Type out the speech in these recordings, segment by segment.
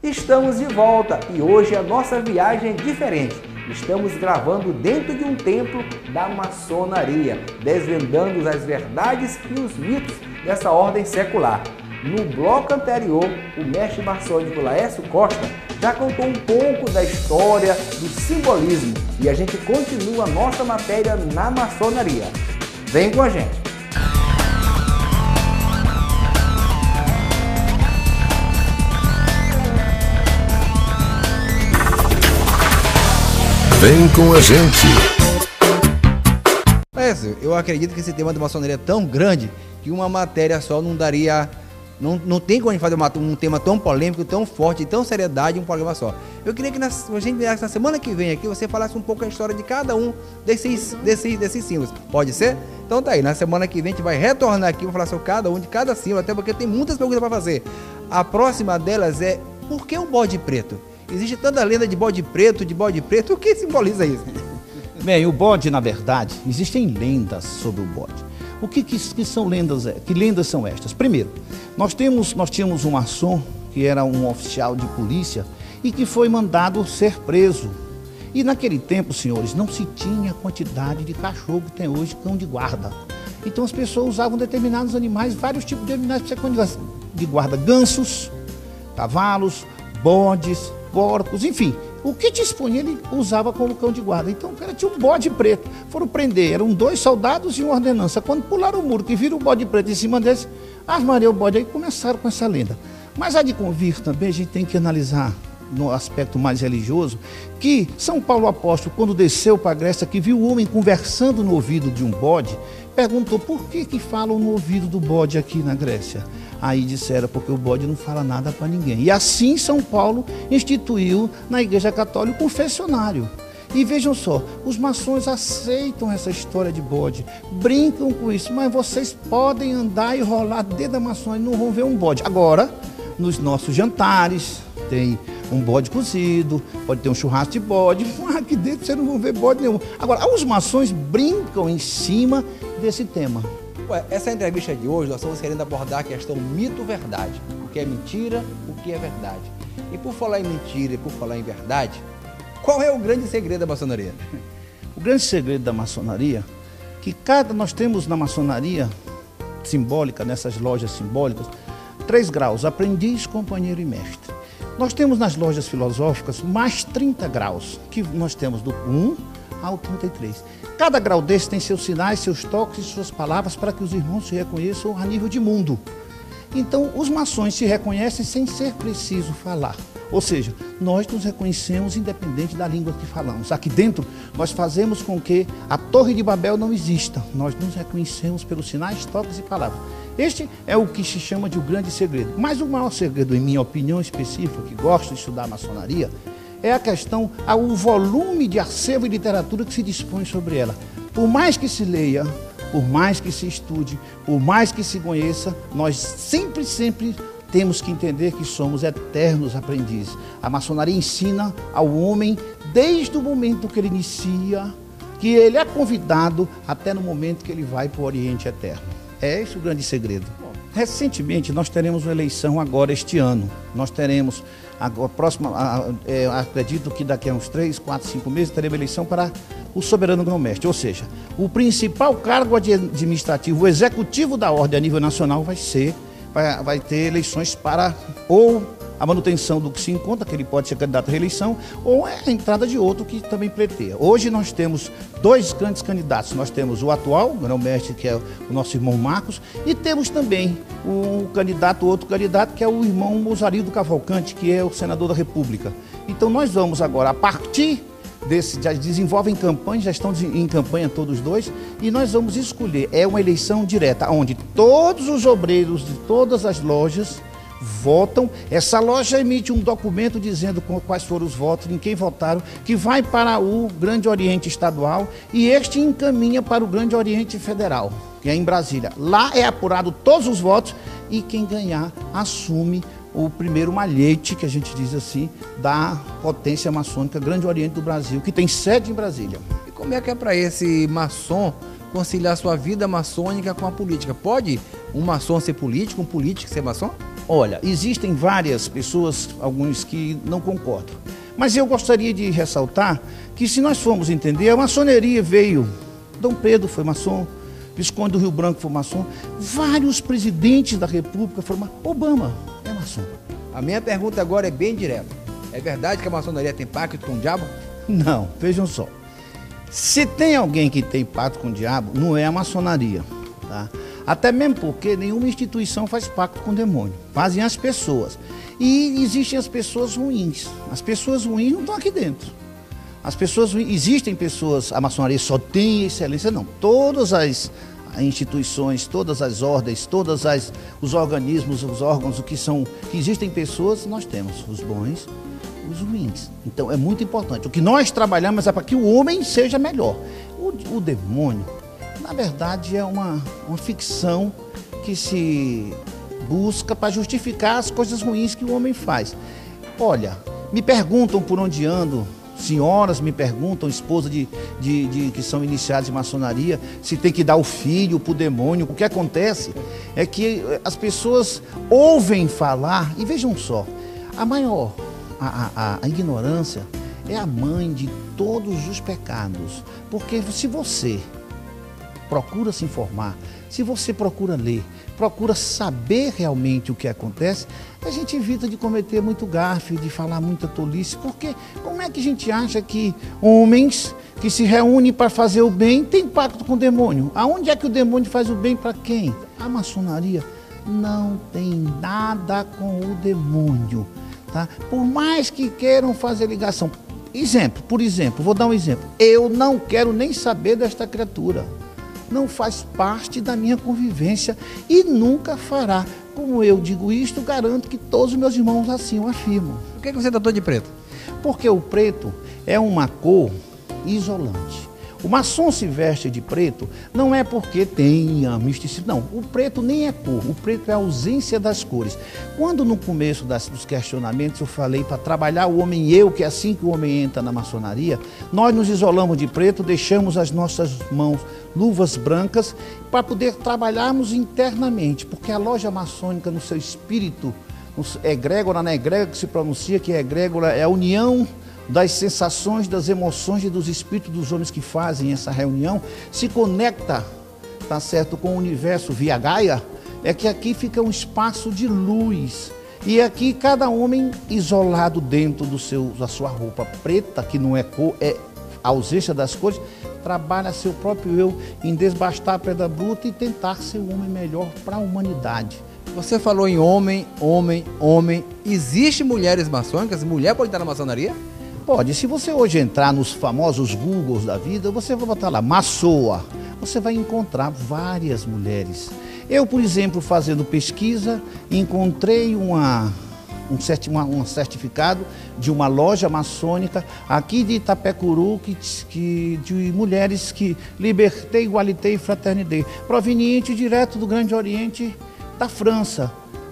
Estamos de volta e hoje a nossa viagem é diferente. Estamos gravando dentro de um templo da maçonaria, desvendando as verdades e os mitos dessa ordem secular. No bloco anterior, o mestre maçônico Laércio Costa já contou um pouco da história, do simbolismo e a gente continua a nossa matéria na maçonaria. Vem com a gente! Vem com a gente! Eu acredito que esse tema da maçonaria é tão grande que uma matéria só não daria... Não tem como a gente fazer um tema tão polêmico, tão forte e tão seriedade em um programa só. Eu queria que a gente viesse na semana que vem aqui, você falasse um pouco a história de cada um desses símbolos. Pode ser? Então tá aí, na semana que vem a gente vai retornar aqui, vou falar sobre cada um de cada símbolo, até porque tem muitas perguntas para fazer. A próxima delas é, por que o bode preto? Existe tanta lenda de bode preto, o que simboliza isso? Bem, o bode, na verdade, existem lendas sobre o bode. O que são lendas? Que lendas são estas? Primeiro, nós tínhamos um maçom que era um oficial de polícia e que foi mandado ser preso. E naquele tempo, senhores, não se tinha a quantidade de cachorro que tem hoje, cão de guarda. Então as pessoas usavam determinados animais, vários tipos de animais para ser cão de guarda, gansos, cavalos, bodes, porcos, enfim. O que disponia ele usava como cão de guarda. Então o cara tinha um bode preto. Foram prender, eram 2 soldados e uma ordenança. Quando pularam o muro, que viram o bode preto em cima deles, armaram o bode, aí começaram com essa lenda. Mas a de convir também a gente tem que analisar no aspecto mais religioso, que São Paulo Apóstolo, quando desceu para a Grécia, que viu o homem conversando no ouvido de um bode, perguntou por que falam no ouvido do bode aqui na Grécia. Aí disseram, porque o bode não fala nada para ninguém. E assim São Paulo instituiu na Igreja Católica o confessionário. E vejam só, os maçons aceitam essa história de bode, brincam com isso, mas vocês podem andar e rolar dentro da maçônia e não vão ver um bode. Agora, nos nossos jantares, tem um bode cozido, pode ter um churrasco de bode, aqui dentro vocês não vão ver bode nenhum. Agora, os maçons brincam em cima desse tema. Essa entrevista de hoje, nós estamos querendo abordar a questão mito-verdade. O que é mentira, o que é verdade. E por falar em mentira e por falar em verdade, qual é o grande segredo da maçonaria? O grande segredo da maçonaria, que nós temos na maçonaria simbólica, nessas lojas simbólicas, 3 graus, aprendiz, companheiro e mestre. Nós temos nas lojas filosóficas mais 30 graus, que nós temos do 1 ao 33. Cada grau desse tem seus sinais, seus toques e suas palavras para que os irmãos se reconheçam a nível de mundo. Então, os maçons se reconhecem sem ser preciso falar. Ou seja, nós nos reconhecemos independente da língua que falamos. Aqui dentro, nós fazemos com que a Torre de Babel não exista. Nós nos reconhecemos pelos sinais, toques e palavras. Este é o que se chama de um grande segredo. Mas o maior segredo, em minha opinião específica, que gosto de estudar a maçonaria, é a questão, o volume de acervo e literatura que se dispõe sobre ela. Por mais que se leia, por mais que se estude, por mais que se conheça, nós sempre temos que entender que somos eternos aprendizes. A maçonaria ensina ao homem, desde o momento que ele inicia, que ele é convidado até no momento que ele vai para o Oriente Eterno. É esse o grande segredo. Recentemente, nós teremos uma eleição agora este ano. Nós teremos, a próxima, acredito que daqui a uns 3, 4, 5 meses, teremos eleição para o soberano grão-mestre. Ou seja, o principal cargo administrativo, o executivo da ordem a nível nacional vai ter eleições para ou a manutenção do que se encontra, que ele pode ser candidato à reeleição, ou a entrada de outro que também pleiteia. Hoje nós temos 2 grandes candidatos. Nós temos o atual grão-mestre, que é o nosso irmão Marcos, e temos também outro candidato, que é o irmão Mozarildo Cavalcante, que é o senador da República. Então nós vamos agora, a partir já desenvolvem campanha, já estão em campanha todos 2, e nós vamos escolher, é uma eleição direta, onde todos os obreiros de todas as lojas votam. Essa loja emite um documento dizendo quais foram os votos, em quem votaram, que vai para o Grande Oriente Estadual e este encaminha para o Grande Oriente Federal, que é em Brasília. Lá é apurado todos os votos e quem ganhar assume o primeiro malhete, que a gente diz assim, da potência maçônica Grande Oriente do Brasil, que tem sede em Brasília. E como é que é para esse maçom conciliar sua vida maçônica com a política? Pode um maçom ser político, um político ser maçom? Olha, existem várias pessoas, alguns que não concordam. Mas eu gostaria de ressaltar que, se nós formos entender, a maçonaria veio. Dom Pedro foi maçom, Visconde do Rio Branco foi maçom, vários presidentes da República foram maçom. Obama é maçom. A minha pergunta agora é bem direta. É verdade que a maçonaria tem pacto com o diabo? Não, vejam só. Se tem alguém que tem pacto com o diabo, não é a maçonaria, tá? Até mesmo porque nenhuma instituição faz pacto com o demônio. Fazem as pessoas. E existem as pessoas ruins. As pessoas ruins não estão aqui dentro. As pessoas ruins, existem pessoas, a maçonaria só tem excelência, não. Todas as instituições, todas as ordens, os organismos, os órgãos, que existem pessoas, nós temos os bons, os ruins. Então é muito importante. O que nós trabalhamos é para que o homem seja melhor. O demônio, na verdade, é uma ficção que se busca para justificar as coisas ruins que o homem faz. Olha, me perguntam por onde ando, senhoras me perguntam, esposa que são iniciadas em maçonaria, se tem que dar o filho para o demônio. O que acontece é que as pessoas ouvem falar, e vejam só, a ignorância é a mãe de todos os pecados, porque se você procura se informar, se você procura ler, procura saber realmente o que acontece, a gente evita de cometer muito gafe, de falar muita tolice, porque como é que a gente acha que homens que se reúnem para fazer o bem têm pacto com o demônio? Aonde é que o demônio faz o bem para quem? A maçonaria não tem nada com o demônio, tá? Por mais que queiram fazer ligação. Por exemplo, vou dar um exemplo. Eu não quero nem saber desta criatura. Não faz parte da minha convivência e nunca fará. Como eu digo isto, garanto que todos os meus irmãos assim o afirmam. Por que você tratou de preto? Porque o preto é uma cor isolante. O maçom se veste de preto não é porque tenha misticismo, não. O preto nem é cor, o preto é a ausência das cores. Quando no começo dos questionamentos eu falei para trabalhar o homem-eu, que é assim que o homem entra na maçonaria, nós nos isolamos de preto, deixamos as nossas mãos luvas brancas para poder trabalharmos internamente, porque a loja maçônica no seu espírito, egrégora, na egrégora que se pronuncia, que é egrégora, é a união das sensações, das emoções e dos espíritos dos homens que fazem essa reunião, se conecta, tá certo, com o universo via Gaia, é que aqui fica um espaço de luz. E aqui cada homem isolado dentro da sua roupa preta, que não é cor, é a ausência das cores, trabalha seu próprio eu em desbastar a pedra bruta e tentar ser um homem melhor para a humanidade. Você falou em homem. Existem mulheres maçônicas? Mulher pode estar na maçonaria? Pode. Se você hoje entrar nos famosos Googles da vida, você vai botar lá, maçoa. Você vai encontrar várias mulheres. Eu, por exemplo, fazendo pesquisa, encontrei um certificado de uma loja maçônica aqui de Itapecuru, de mulheres que Liberté, Igualité e Fraternité, proveniente direto do Grande Oriente da França.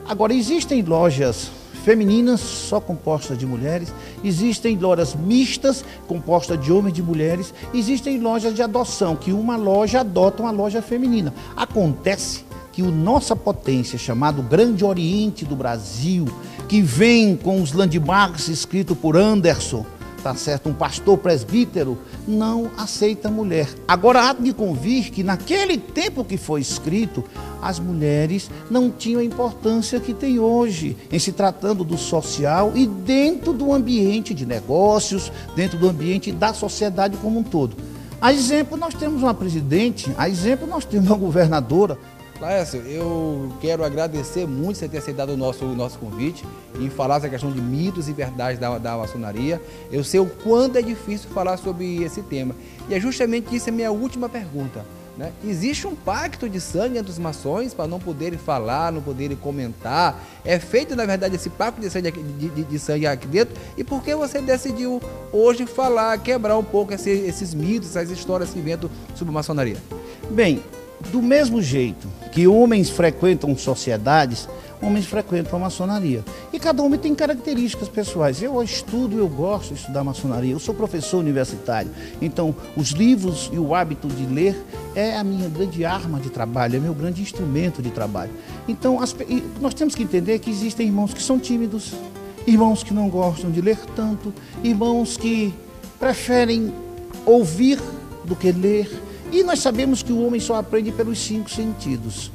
Agora, existem lojas femininas só compostas de mulheres, existem lojas mistas compostas de homens e de mulheres, existem lojas de adoção, que uma loja adota uma loja feminina. Acontece que a nossa potência, chamado Grande Oriente do Brasil, que vem com os landmarks escritos por Anderson, tá certo, um pastor presbítero, não aceita mulher. Agora há de convir que naquele tempo que foi escrito, as mulheres não tinham a importância que tem hoje, em se tratando do social e dentro do ambiente de negócios, dentro do ambiente da sociedade como um todo. A exemplo, nós temos uma presidente, a exemplo, nós temos uma governadora. Laércio, eu quero agradecer muito você ter aceitado o nosso convite em falar essa questão de mitos e verdades da maçonaria. Eu sei o quanto é difícil falar sobre esse tema. E é justamente isso a minha última pergunta, né? Existe um pacto de sangue entre os maçons para não poderem falar, não poderem comentar? É feito, na verdade, esse pacto de sangue aqui dentro? E por que você decidiu hoje falar, quebrar um pouco esses mitos, essas histórias que inventam sobre maçonaria? Bem, do mesmo jeito que homens frequentam sociedades, homens frequentam a maçonaria. E cada homem tem características pessoais. Eu estudo, eu gosto de estudar maçonaria. Eu sou professor universitário. Então, os livros e o hábito de ler é a minha grande arma de trabalho, é meu grande instrumento de trabalho. Então, nós temos que entender que existem irmãos que são tímidos, irmãos que não gostam de ler tanto, irmãos que preferem ouvir do que ler. E nós sabemos que o homem só aprende pelos 5 sentidos.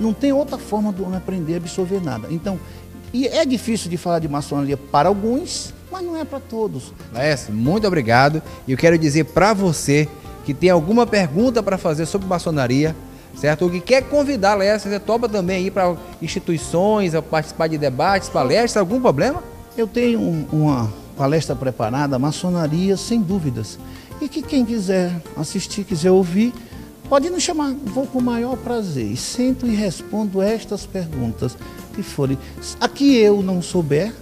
Não tem outra forma do homem aprender a absorver nada. Então, e é difícil de falar de maçonaria para alguns, mas não é para todos. Laércio, muito obrigado. E eu quero dizer para você que tem alguma pergunta para fazer sobre maçonaria, certo? Ou que quer convidar, Laércio, você topa também ir para instituições, a participar de debates, palestras, algum problema? Eu tenho uma palestra preparada, maçonaria sem dúvidas. E que quem quiser assistir, quiser ouvir, pode nos chamar, vou com o maior prazer. E sento e respondo estas perguntas que forem. Aqui eu não souber,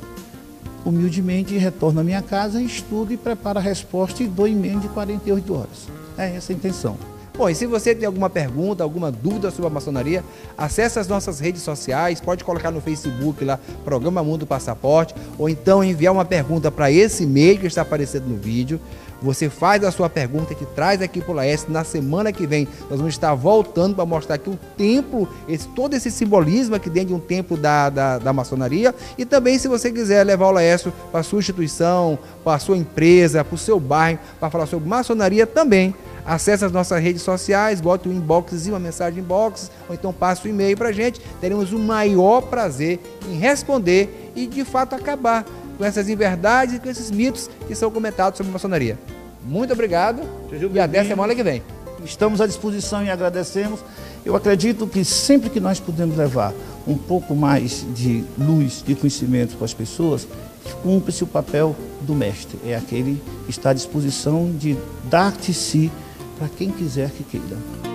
humildemente retorno à minha casa, estudo e preparo a resposta e dou em menos de 48 horas. É essa a intenção. Bom, e se você tem alguma pergunta, alguma dúvida sobre a maçonaria, acesse as nossas redes sociais, pode colocar no Facebook lá, Programa Mundo Passaporte, ou então enviar uma pergunta para esse e-mail que está aparecendo no vídeo. Você faz a sua pergunta que traz aqui para o Laércio. Na semana que vem nós vamos estar voltando para mostrar aqui o templo, todo esse simbolismo aqui dentro de um templo da maçonaria. E também, se você quiser levar o Laércio para a sua instituição, para a sua empresa, para o seu bairro, para falar sobre maçonaria também, acesse as nossas redes sociais, bote um inboxzinho, uma mensagem inbox, ou então passe um e-mail para a gente. Teremos o maior prazer em responder e de fato acabar com essas inverdades e com esses mitos que são comentados sobre a maçonaria. Muito obrigado e até a semana que vem. Estamos à disposição e agradecemos. Eu acredito que sempre que nós pudermos levar um pouco mais de luz, de conhecimento para as pessoas, cumpre-se o papel do mestre. É aquele que está à disposição de dar de si para quem quiser que queira.